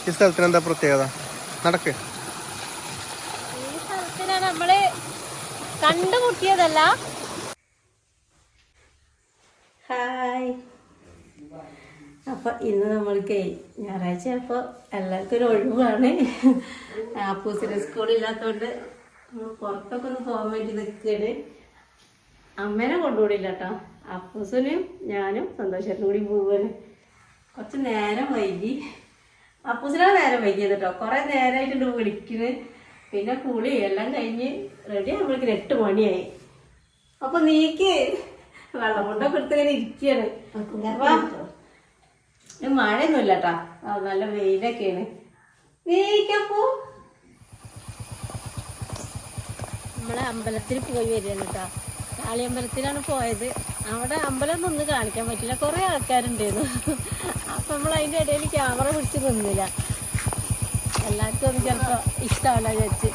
ഈ സ്ഥലത്തിന് എന്താ പ്രത്യേകത? നടക്ക്. ഈ സ്ഥലത്തിന് നമ്മള് കണ്ടുമുട്ടിയതല്ല. ഹായ്. അപ്പോൾ ഇന്ന് നമ്മൾക്ക് ഞായറാഴ്ച അപ്പോൾ എല്ലാവർക്കും ഒരു ഒഴിവാണ്. അപ്പൂസിന് സ്കൂളില്ലാത്തതുകൊണ്ട് നമ്മൾ പുറത്തൊക്കെ ഒന്ന് പോകാൻ വേണ്ടി നിൽക്കുകയാണ്. അമ്മേനെ കൊണ്ടുകൂടില്ല കേട്ടോ. അപ്പൂസിനും ഞാനും സന്തോഷത്തിനും കൂടി പോവുകയാണ്. കുറച്ച് നേരം വൈകി. അപ്പൂസിനാണ് നേരം വൈകിയത് കേട്ടോ. കുറേ നേരമായിട്ടുണ്ട് വിളിക്കുന്നത്. പിന്നെ കുളി എല്ലാം കഴിഞ്ഞ് റെഡി ആകുമ്പോഴേക്കും 8 മണിയായി. അപ്പോൾ നീക്ക് വെള്ളം കൊണ്ടൊക്കെ എടുത്തിങ്ങനെ ഇരിക്കുകയാണ്. അപ്പം മഴയൊന്നുമില്ല കേട്ടോ. നല്ല വെയിലൊക്കെയാണ്. നീക്കപ്പോ നമ്മളെ അമ്പലത്തിൽ പോയി വരികയാണ് കേട്ടോ. കാളിയമ്പലത്തിലാണ് പോയത്. അവിടെ അമ്പലമൊന്നും ഒന്നും കാണിക്കാൻ പറ്റില്ല, കുറേ ആൾക്കാരുണ്ടായിരുന്നു. അപ്പം നമ്മൾ അതിൻ്റെ ഇടയിൽ ക്യാമറ പിടിച്ച് നിന്നില്ല. എല്ലാവർക്കും ഒന്നും ചിലപ്പോൾ ഇഷ്ടമല്ല വിചാരിച്ച്.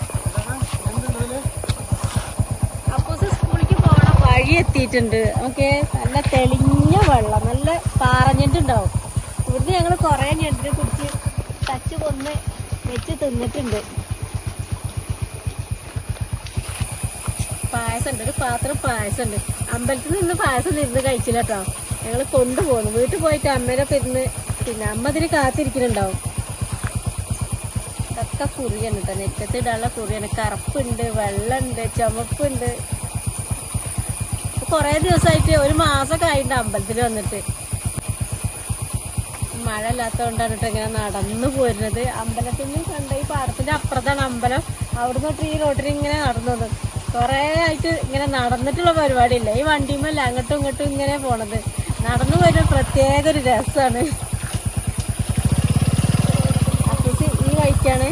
അപ്പൂസ് സ്കൂളിലേക്ക് പോകണ വഴി എത്തിയിട്ടുണ്ട്. ഓക്കെ, നല്ല തെളിഞ്ഞ വെള്ളം, നല്ല പാറഞ്ഞിട്ടുണ്ടാവും. ഇവിടുന്ന് ഞങ്ങൾ കുറേ ഞണ്ടിനെ കുടിച്ച് തച്ച് കൊന്ന് വെച്ച് തിന്നിട്ടുണ്ട്. പായസമുണ്ട്, ഒരു പാത്രം പായസമുണ്ട്. അമ്പലത്തിൽ നിന്ന് പായസം ഇരുന്ന് കഴിച്ചില്ല കേട്ടോ. ഞങ്ങൾ കൊണ്ടുപോകുന്നു. വീട്ടിൽ പോയിട്ട് അമ്മേനൊക്കെ ഇരുന്ന് പിന്നെ അമ്മ ഇതിന് കാത്തിരിക്കുന്നുണ്ടാവും. ഇതൊക്കെ കുറിയാണ് കേട്ടോ. നെറ്റത്ത് ഇടാനുള്ള കുറിയാണ്. കറുപ്പുണ്ട്, വെള്ളമുണ്ട്, ചുമപ്പുണ്ട്. കുറേ ദിവസമായിട്ട് 1 മാസമൊക്കെ ആയിട്ടുണ്ട് അമ്പലത്തിൽ വന്നിട്ട്. മഴ ഇല്ലാത്തതുകൊണ്ടാണ് കേട്ടോ ഇങ്ങനെ നടന്നു പോരുന്നത്. അമ്പലത്തിൽ നിന്ന് കണ്ട ഈ പാടത്തിൻ്റെ അപ്പുറത്താണ് അമ്പലം. അവിടെ നിന്നിട്ട് ഈ റോഡിൽ ഇങ്ങനെ നടന്നത്. കുറേ ആയിട്ട് ഇങ്ങനെ നടന്നിട്ടുള്ള പരിപാടിയില്ല. ഈ വണ്ടിയുമല്ല അങ്ങോട്ടും ഇങ്ങോട്ടും ഇങ്ങനെ പോണത്. നടന്നു വരുന്ന പ്രത്യേക ഒരു രസമാണ്. അപ്പോൾ ഈ വഴിക്കാണ്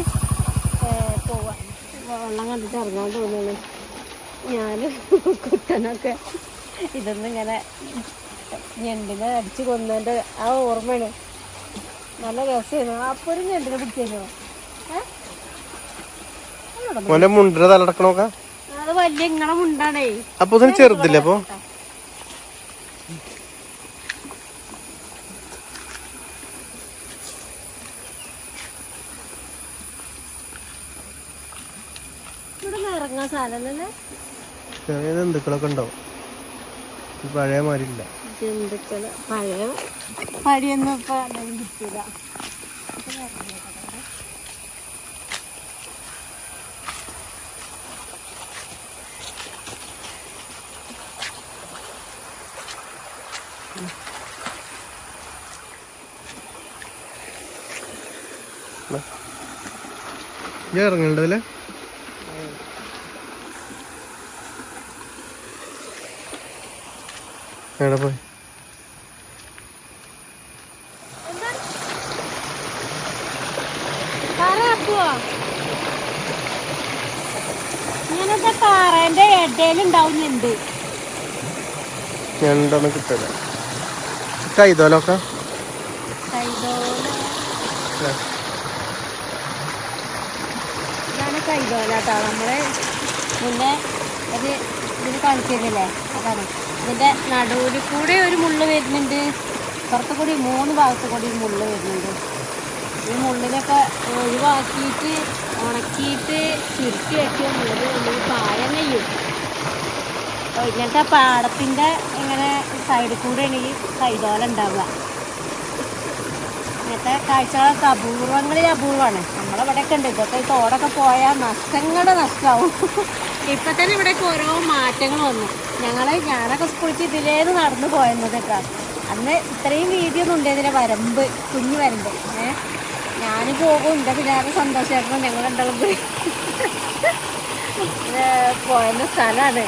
പോവുക. വെള്ളം കണ്ടിട്ട് ഇറങ്ങാൻ തോന്നുന്നു. ഞാൻ കുട്ടനൊക്കെ ഇതൊന്നും ഇങ്ങനെ ഞണ്ടിനെ അടിച്ച് കൊന്നതിൻ്റെ ആ ഓർമ്മയാണ്. നല്ല രസമായിരുന്നു. അപ്പോൾ ഒരു ഞണ്ടിനെ പിടിച്ചോ. മുണ്ടിന് തലടക്കണോക്ക. അത് വലിയ ഇങ്ങളെ മുണ്ടാണേ. അപ്പൊ ചെറുതില്ലേ? അപ്പൊ ഇവിടെ ഇറങ്ങാൻ സാധനല്ലേ. ചെറിയ ജന്തുക്കളൊക്കെ ഉണ്ടാവും. പഴയ മാതിരില്ല. ജന്തുക്കള് പഴയ പടിയൊന്നും ഇപ്പൊ കിട്ടില്ല. ഇറങ്ങണ്ടല്ലേ? എവിടെ പോയി? ഇങ്ങനത്തെ പാറേന്റെ ഇടയിലുണ്ടാവുന്നുണ്ട്. ഞണ്ടൊന്നും കിട്ടില്ല. കൈതോലൊക്കെ ഇതാണ് കൈതോലാട്ടോ. നമ്മള് മുന്നേ ഒരു ഇതിന് കാണിച്ചിരുന്നില്ലേ? അതാണ് ഇതിന്റെ നടുവിൽ കൂടെ ഒരു മുള്ള് വരുന്നുണ്ട്. പുറത്തു കൂടി 3 ഭാഗത്ത് കൂടി മുള്ള് വരുന്നുണ്ട്. ഈ മുള്ളിനൊക്കെ ഒഴിവാക്കിയിട്ട് ഉണക്കിയിട്ട് ചുരുട്ടി വെക്കുക. മുള്ള് ഉള്ളിൽ പായം നെയ്യും. ഇങ്ങനത്തെ പാടത്തിൻ്റെ ഇങ്ങനെ സൈഡിൽ കൂടെയാണ് ഈ കൈതോല ഉണ്ടാവുക. ഇങ്ങനത്തെ കാഴ്ചകളൊക്കെ അപൂർവങ്ങളിൽ അപൂർവമാണ്. നമ്മളിവിടെയൊക്കെ ഉണ്ട്. ഇതൊക്കെ ഈ തോടൊക്കെ പോയാൽ നഷ്ടങ്ങളുടെ നഷ്ടമാവും. ഇപ്പം തന്നെ ഇവിടേക്ക് ഓരോ മാറ്റങ്ങൾ വന്നു. ഞാനൊക്കെ സ്കൂളിൽ ഇതിലേന്ന് നടന്നു പോയിരുന്നത് കേട്ടോ. അന്ന് ഇത്രയും വീതിയൊന്നും ഉണ്ടായിരുന്നില്ല. വരമ്പ്, കുഞ്ഞു വരമ്പ്. ഞാൻ പോകും, എൻ്റെ പിന്നാലെ സന്തോഷമായിരുന്നു. ഞങ്ങളുണ്ടാവും പോയുന്ന സ്ഥലമാണ്.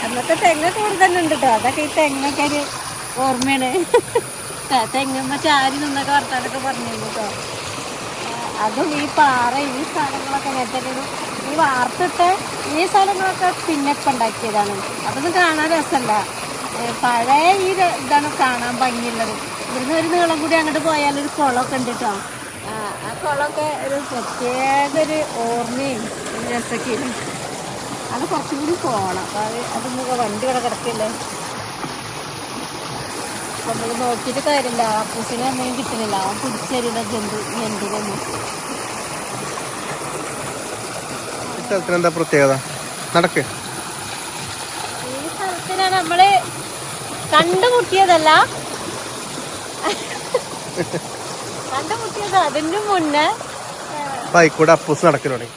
അന്നത്തെ തെങ്ങൊക്കെ ഇവിടെ തന്നെ ഉണ്ട് കേട്ടോ. അതൊക്കെ ഈ തെങ്ങൊക്കെ ഒരു ഓർമ്മയാണ്. തെങ്ങമ്മ ചാരി നിന്നൊക്കെ വർത്താനൊക്കെ പറഞ്ഞിരുന്നു കേട്ടോ. അതും ഈ പാറ ഈ സ്ഥലങ്ങളൊക്കെ അങ്ങനത്തെ ഈ വാർത്തിട്ട് ഈ സ്ഥലങ്ങളൊക്കെ പിന്നെ ഇപ്പം ഉണ്ടാക്കിയതാണ്. അതൊന്നും കാണാൻ രസമല്ല. പഴയ ഈ ഇതാണ് കാണാൻ ഭംഗിയുള്ളത്. ഇവിടുന്ന് ഒരു നീളം കൂടി അങ്ങോട്ട് പോയാലൊരു കുളമൊക്കെ ഉണ്ട് കേട്ടോ. ആ കുളമൊക്കെ ഒരു പ്രത്യേക ഒരു ഓർമ്മയും രസമൊക്കെയാണ്. അത് കുറച്ചും കൂടി പോകണം. അപ്പോൾ അതൊന്നും വണ്ടി ഇവിടെ കിടക്കില്ലേ. നമ്മൾ നോക്കിയിട്ട് കാര്യമില്ല. അപ്പൂസിനെ ഒന്നും കിട്ടുന്നില്ല. അവൻ പിടിച്ചരില്ല ഞണ്ടിനൊന്നും. സ്ഥലത്തിന് എന്താ പ്രത്യേകത? നടക്ക്. ഈ സ്ഥലത്തിന് നമ്മള് കണ്ടുമുട്ടിയതല്ല, കണ്ടുമുട്ടിയത് അതിന് മുന്നേ ബൈക്കൂടെ അപ്പൂസ് നടക്കലോടെ.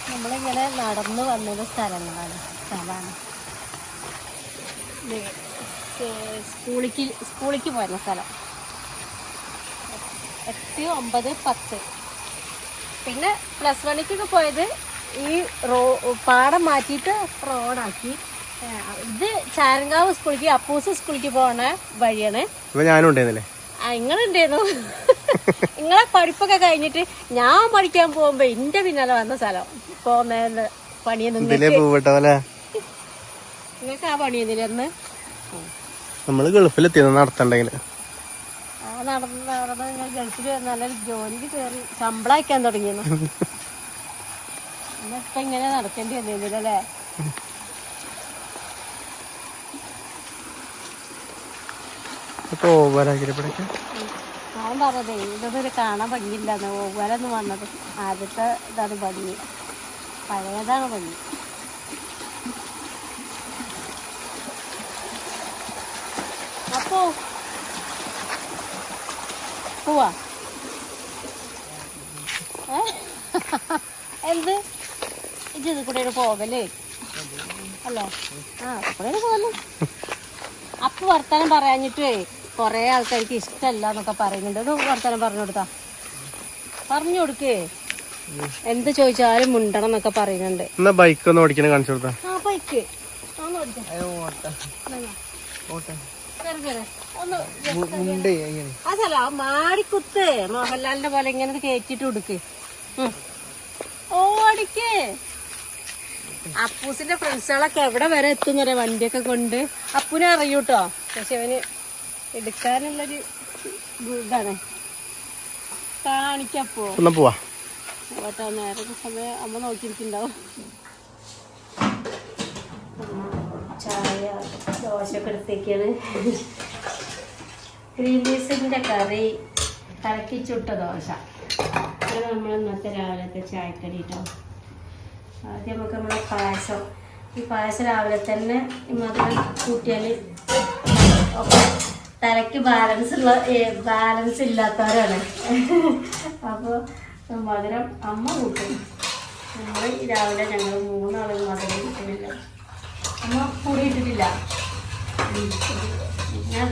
നമ്മളിങ്ങനെ നടന്നു വന്നത് സ്ഥലമാണ്. സ്കൂളിലേക്ക് പോയിരുന്ന സ്ഥലം 8, 9, 10. പിന്നെ +1ക്കൊക്കെ പോയത് ഈ പാടം മാറ്റിയിട്ട് റോഡാക്കി. ഇത് ചാരങ്കാവ് സ്കൂളിലേക്ക്, അപ്പൂസ് സ്കൂളിലേക്ക് പോണ വഴിയാണ്. ഞാനും ഉണ്ടായിരുന്നില്ലേ? നിങ്ങളുണ്ടായിരുന്നു. നിങ്ങളെ പഠിപ്പൊക്കെ കഴിഞ്ഞിട്ട് ഞാൻ പഠിക്കാൻ പോകുമ്പോ എന്റെ പിന്നാലെ വന്ന സ്ഥലം. പോന്ന പണിയൊന്നും നിങ്ങൾക്ക് ആ പണിയൊന്നുമില്ല അന്ന്. നമ്മള് ഗൾഫിലെത്തിയത് നടത്തണ്ടെങ്കിൽ. നടന്ന് നിങ്ങൾ ഗൾഫിൽ നല്ലൊരു ജോലിക്ക് കയറി ശമ്പളം അയക്കാൻ തുടങ്ങിയിരുന്നു. ഇന്നിപ്പൊ ഇങ്ങനെ നടക്കേണ്ടി വന്നിരുന്നില്ലല്ലേ? ഞാൻ പറഞ്ഞതേ ഇതൊന്നും കാണാൻ ഭംഗിയില്ലാന്ന്. ഓവലൊന്നും വന്നത് ആദ്യത്തെ ഇതാണ് ഭംഗി, പഴയതാണ് ഭംഗി. അപ്പോ പോവാ എന്ത് ഇത് കൂടെ പോകല്ലേ? അല്ലോ കൂടെ പോകല്ലേ? അപ്പൊ വർത്താനം പറയാഞ്ഞിട്ടേ കൊറേ ആൾക്കാർക്ക് ഇഷ്ടമല്ല എന്നൊക്കെ പറയുന്നുണ്ട്. അത് വർത്താനം പറഞ്ഞു കൊടുത്താ, പറഞ്ഞു കൊടുക്കേ. എന്ത് ചോദിച്ചാലും മുണ്ടണം എന്നൊക്കെ പറയുന്നുണ്ട്. ബൈക്ക് ഒന്ന് ഓടിക്കണ കാണിച്ചു കൊടുത്താ. ആ ബൈക്ക് അതല്ല മാടിക്കുത്ത് മോഹൻലാലിന്റെ പോലെ ഇങ്ങനെ കേറ്റിട്ട് കൊടുക്ക്. ഓടിക്കേ. അപ്പൂസിന്റെ ഫ്രണ്ട്സുകളൊക്കെ എവിടെ വരെ എത്തുന്ന പറയാ വണ്ടിയൊക്കെ കൊണ്ട്. അപ്പൂനെ അറിയൂട്ടോ, പക്ഷെ അവന് എടുക്കാനുള്ളൊരു ഇതാണ്. കാണിക്കപ്പോ ഓട്ടോ നേരെ സമയം അമ്മ നോക്കിയിരിക്കുന്നുണ്ടാവും. ചായ ദോശയൊക്കെ എടുത്തേക്കാണ്. ഗ്രീൻ പീസിന്റെ കറി, കലക്കി ചുട്ട ദോശ. അത് നമ്മൾ ഇന്നത്തെ രാവിലത്തെ ചായക്കടി കേട്ടോ. ആദ്യം നമുക്ക് നമ്മളെ പായസം. ഈ പായസം രാവിലെ തന്നെ മധുരം കൂട്ടിയാൽ തലയ്ക്ക് ബാലൻസ് ഇല്ലാത്തവരാണ്. അപ്പോൾ മധുരം അമ്മ കൂട്ടും. നമ്മൾ രാവിലെ ഞങ്ങൾ 3 ആളുകൾ മധുരം കിട്ടുന്നില്ല. അമ്മ പൊടി ഇട്ടിട്ടില്ല. ഞാൻ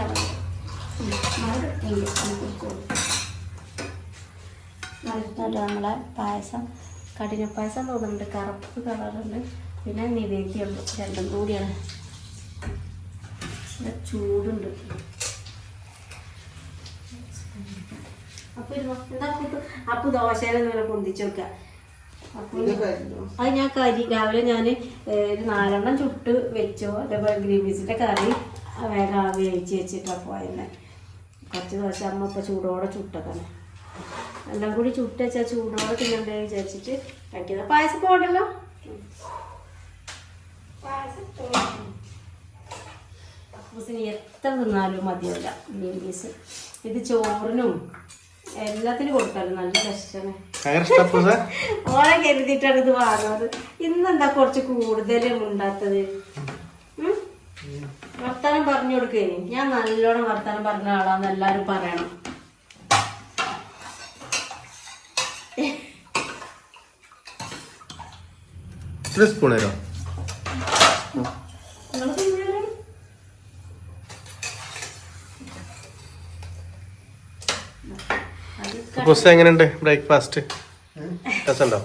നമ്മളെ പായസം കഠിനപ്പായസം തോന്നുന്നുണ്ട്, കറുപ്പ് കളറുണ്ട്. പിന്നെ നിവേദ്യമുണ്ട്, രണ്ടും കൂടിയാണ്. ചൂടുണ്ട്. അപ്പൊ ദോശയിലെ പൊന്തിച്ച് വെക്കുക. അത് ഞാൻ രാവിലെ ഞാൻ 4 എണ്ണം ചുട്ട് വെച്ചോ. അതേപോലെ ഗ്രീൻ പീസിന്റെ കറി വേഗം വേവിച്ച് വെച്ചിട്ടാണ് പോയത്. കുറച്ച് ദോശ അമ്മ ഇപ്പൊ ചൂടോടെ ചുട്ടതാണ്. എല്ലാം കൂടി ചുട്ട് വെച്ചാൽ ചൂടോടെ തിന്നണ്ടേ വിചാരിച്ചിട്ട് കഴിക്കുന്നത്. പായസം പോകണ്ടല്ലോ. അപ്പൂസിന് എത്ര തിന്നാലും മതിയല്ല ഗ്രീൻ പീസ്. ഇത് ചോറിനും എല്ലാത്തിനും കൊടുക്കാറ് നല്ല രസമാണ്. ഓളെ കരുതിയിട്ടാണ് ഇത് വാങ്ങുന്നത്. ഇന്നെന്താ കുറച്ച് കൂടുതലും ഉണ്ടാത്തത്. വർത്താനം പറഞ്ഞു കൊടുക്കേ. ഞാൻ നല്ലോണം വർത്താനം പറഞ്ഞ ആളാന്ന് എല്ലാരും പറയണം. സ്പൂണോ എങ്ങനെയുണ്ട് ബ്രേക്ക്ഫാസ്റ്റ്? രസമുണ്ടോ?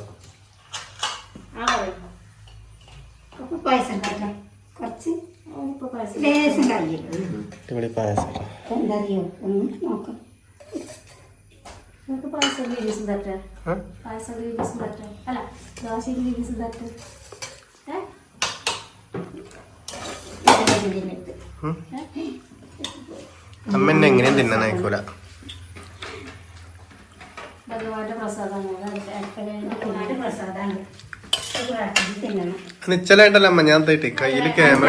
അമ്മ എങ്ങനെയും തിന്നാനായിക്കൂല. ഭഗവാന്റെ പ്രസാദാണ്. നിശ്ചലായിട്ടല്ല അമ്മ, ഞാൻ കയ്യില് ക്യാമറ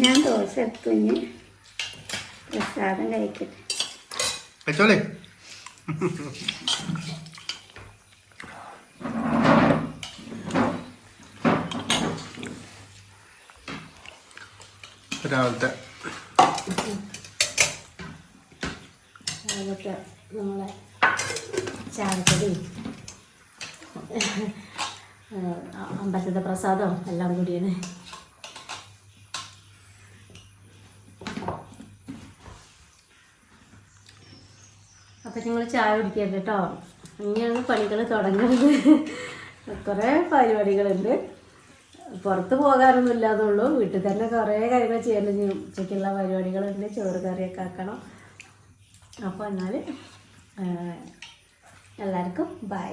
ഞാൻ ദോശ എടുത്തു. പ്രസാദം കഴിക്കട്ടെ. വെച്ചോളേ. രാവിലത്തെ നമ്മളെ ചായക്കടി അമ്പലത്തെ പ്രസാദം എല്ലാം കൂടിയാണ്. അപ്പം നിങ്ങൾ ചായ കുടിക്കരുത് കേട്ടോ. ഇനിയാണ് പണികൾ തുടങ്ങുന്നത്. കുറേ പരിപാടികളുണ്ട്. പുറത്ത് പോകാനൊന്നും ഇല്ലാതുള്ളൂ. വീട്ടിൽ തന്നെ കുറേ കാര്യങ്ങൾ ചെയ്യേണ്ട. ഉച്ചയ്ക്കുള്ള പരിപാടികളുണ്ട്. ചോറ് കറിയൊക്കെ ആക്കണം. അപ്പോൾ എന്നാൽ എല്ലാവർക്കും ബൈ.